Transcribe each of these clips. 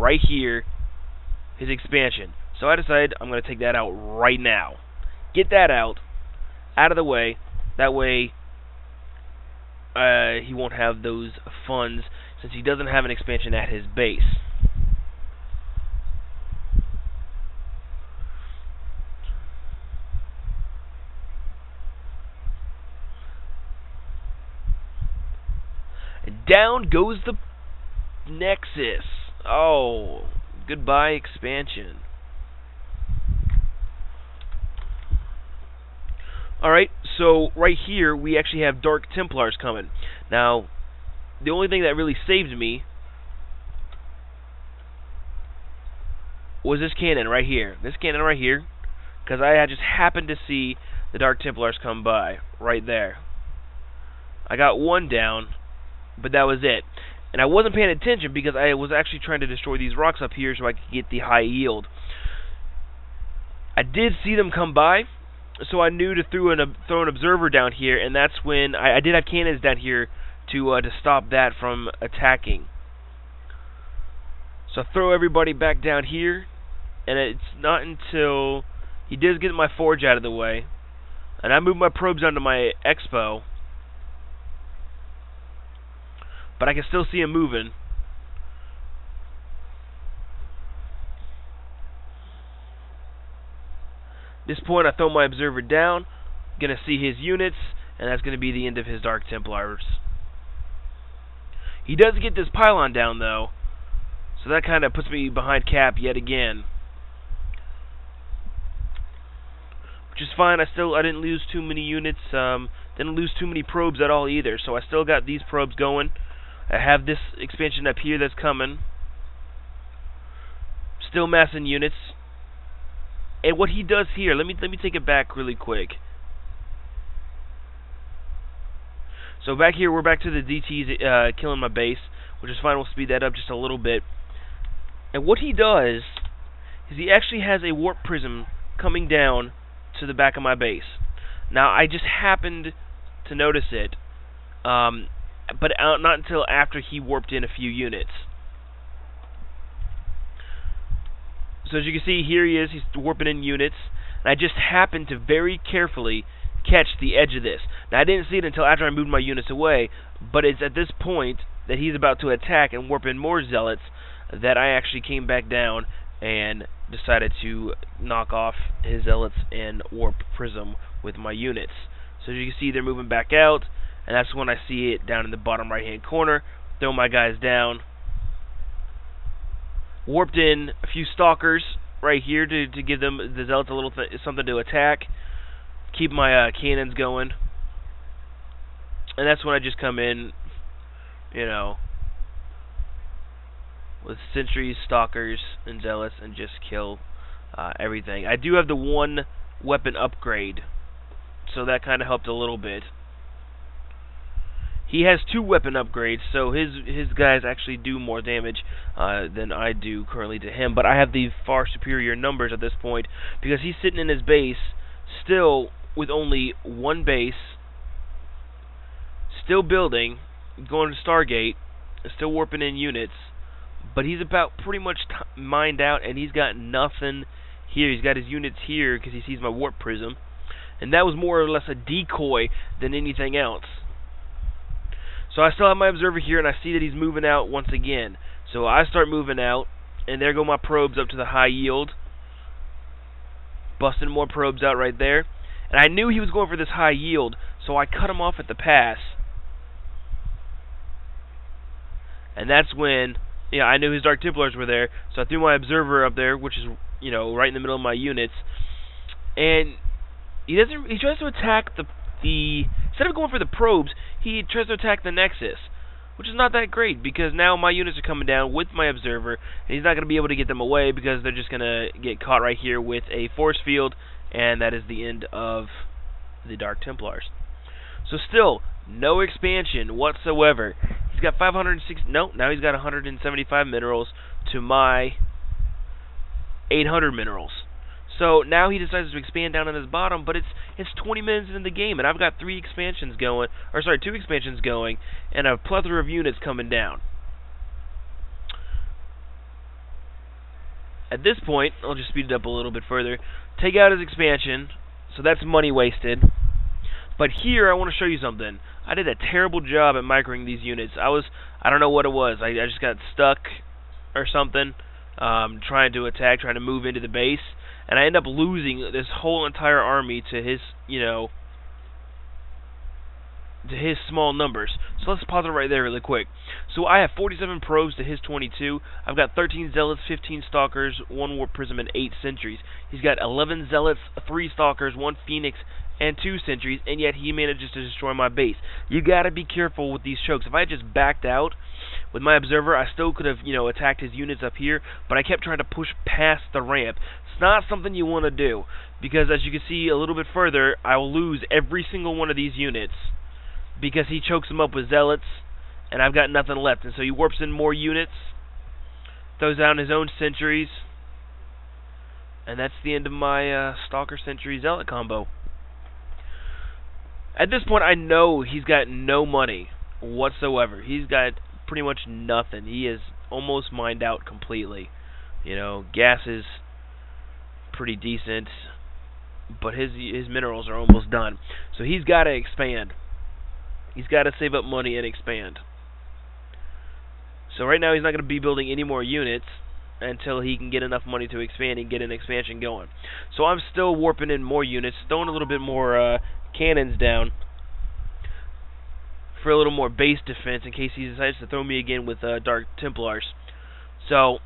right here, his expansion. So I decided I'm going to take that out right now. Get that out of the way. That way he won't have those funds since he doesn't have an expansion at his base. Down goes the Nexus. Oh, goodbye expansion. Alright, so right here we actually have Dark Templars coming. Now, the only thing that really saved me was this cannon right here. This cannon right here, because I just happened to see the Dark Templars come by right there. I got one down, but that was it. And I wasn't paying attention because I was actually trying to destroy these rocks up here so I could get the high yield. I did see them come by, so I knew to throw an observer down here, and that's when I did have cannons down here to stop that from attacking. So I throw everybody back down here, and it's not until he does get my forge out of the way, and I move my probes onto my expo, but I can still see him moving. At this point, I throw my observer down, gonna see his units, and that's gonna be the end of his Dark Templars. He does get this pylon down though, so that kind of puts me behind cap yet again, which is fine. I didn't lose too many units, didn't lose too many probes at all either. So I still got these probes going. I have this expansion up here that's coming. Still massing units. And what he does here, let me take it back really quick. So back here, we're back to the DTs killing my base, which is fine. We'll speed that up just a little bit. And what he does is he actually has a warp prism coming down to the back of my base. Now, I just happened to notice it, but not until after he warped in a few units. So as you can see, here he is. He's warping in units. And I just happened to very carefully catch the edge of this. Now, I didn't see it until after I moved my units away, but it's at this point that he's about to attack and warp in more zealots that I actually came back down and decided to knock off his zealots and warp prism with my units. So as you can see, they're moving back out, and that's when I see it down in the bottom right hand corner. Throw my guys down. Warped in a few stalkers right here to give them the zealots a little something to attack. Keep my cannons going, and that's when I just come in, you know, with sentries, stalkers, and zealots, and just kill everything. I do have the one weapon upgrade, so that kind of helped a little bit. He has 2 weapon upgrades, so his guys actually do more damage than I do currently to him. But I have the far superior numbers at this point because he's sitting in his base still with only 1 base, still building, going to Stargate, still warping in units. But he's about pretty much mined out, and he's got nothing here. He's got his units here because he sees my warp prism, and that was more or less a decoy than anything else. So I still have my observer here, and I see that he's moving out once again. So I start moving out, and there go my probes up to the high yield. Busting more probes out right there. And I knew he was going for this high yield, so I cut him off at the pass. And that's when, I knew his Dark Templars were there, so I threw my observer up there, which is, right in the middle of my units. And he tries to attack instead of going for the probes, he tries to attack the Nexus, which is not that great because now my units are coming down with my observer, and he's not going to be able to get them away because they're just going to get caught right here with a force field, and that is the end of the Dark Templars. So still, no expansion whatsoever. He's got 560, now he's got 175 minerals to my 800 minerals. So now he decides to expand down on his bottom, but it's 20 minutes into the game, and I've got 2 expansions going, and a plethora of units coming down. At this point, I'll just speed it up a little bit further. Take out his expansion, so that's money wasted. But here, I want to show you something. I did a terrible job at microing these units. I don't know what it was. I just got stuck or something, trying to attack, trying to move into the base, and I end up losing this whole entire army to his, to his small numbers. So let's pause it right there really quick. So I have 47 probes to his 22. I've got 13 zealots, 15 stalkers, 1 warp prism, and 8 sentries. He's got 11 zealots, 3 stalkers, 1 phoenix, and 2 sentries, and yet he manages to destroy my base. You gotta be careful with these chokes. If I had just backed out with my observer, I still could have, attacked his units up here, but I kept trying to push past the ramp. It's not something you want to do, because as you can see a little bit further, I will lose every single one of these units, because he chokes them up with zealots, and I've got nothing left. And so he warps in more units, throws down his own sentries, and that's the end of my Stalker Sentry Zealot combo. At this point, I know he's got no money whatsoever. He's got pretty much nothing. He is almost mined out completely. Gas is pretty decent, but his minerals are almost done. So he's got to expand. He's got to save up money and expand. So right now he's not going to be building any more units until he can get enough money to expand and get an expansion going. So I'm still warping in more units, throwing a little bit more cannons down for a little more base defense in case he decides to throw me again with Dark Templars. So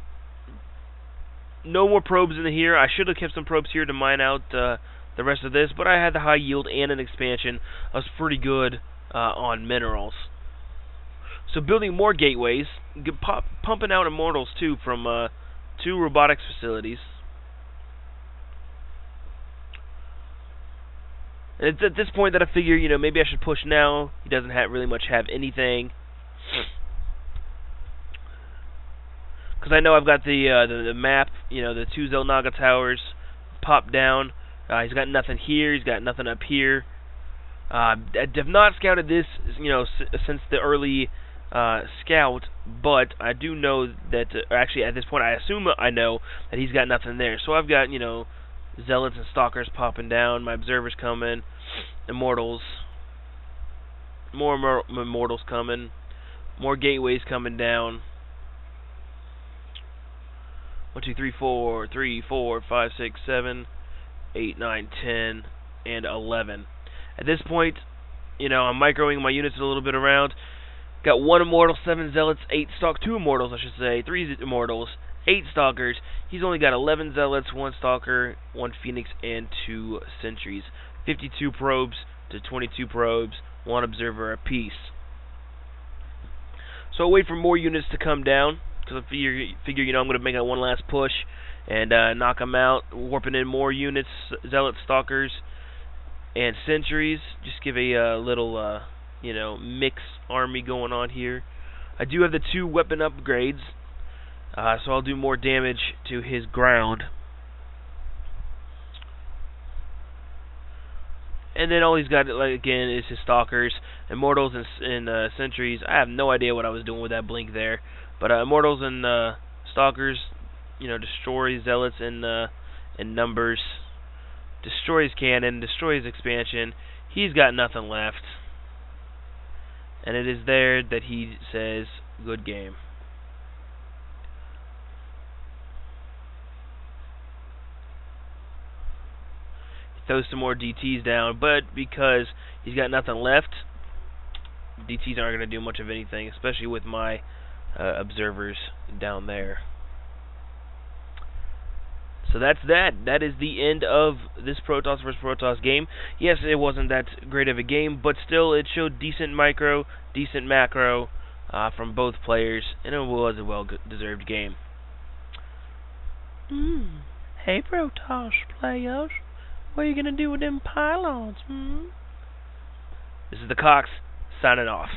no more probes in here. I should have kept some probes here to mine out the rest of this, but I had the high yield and an expansion. I was pretty good on minerals. So building more gateways, pumping out immortals too from 2 robotics facilities. And it's at this point that I figure, maybe I should push now. He doesn't really much have anything. Because I know I've got the map, the 2 Zelnaga towers popped down. He's got nothing here. He's got nothing up here. I have not scouted this, since the early scout, but I do know that, actually at this point I assume I know that he's got nothing there. So I've got, zealots and stalkers popping down, my observers coming, immortals, more immortals coming, more gateways coming down. 1, 2, 3, 4, 3, 4, 5, 6, 7, 8, 9, 10, and 11. At this point, I'm microing my units a little bit around. Got 1 immortal, 7 zealots, 2 immortals, I should say, 3 immortals, 8 stalkers. He's only got 11 zealots, 1 stalker, 1 phoenix, and 2 sentries. 52 probes to 22 probes, 1 observer apiece. So I'll wait for more units to come down, because I figure I'm going to make one last push and knock them out, warping in more units, zealot, stalkers, and sentries. Just give a little, mix army going on here. I do have the 2 weapon upgrades, so I'll do more damage to his ground. And then all he's got, again, is his stalkers, immortals, and sentries. I have no idea what I was doing with that blink there, but immortals and stalkers, destroy zealots and numbers, destroy his cannon, destroy his expansion. He's got nothing left, and it is there that he says, "Good game." Throw some more DTs down, but because he's got nothing left, DTs aren't going to do much of anything, especially with my observers down there. So that's that. That is the end of this Protoss vs. Protoss game. Yes, it wasn't that great of a game, but still it showed decent micro, decent macro from both players, and it was a well-deserved game. Hey, Protoss players. What are you going to do with them pylons, This is the Cox, signing off.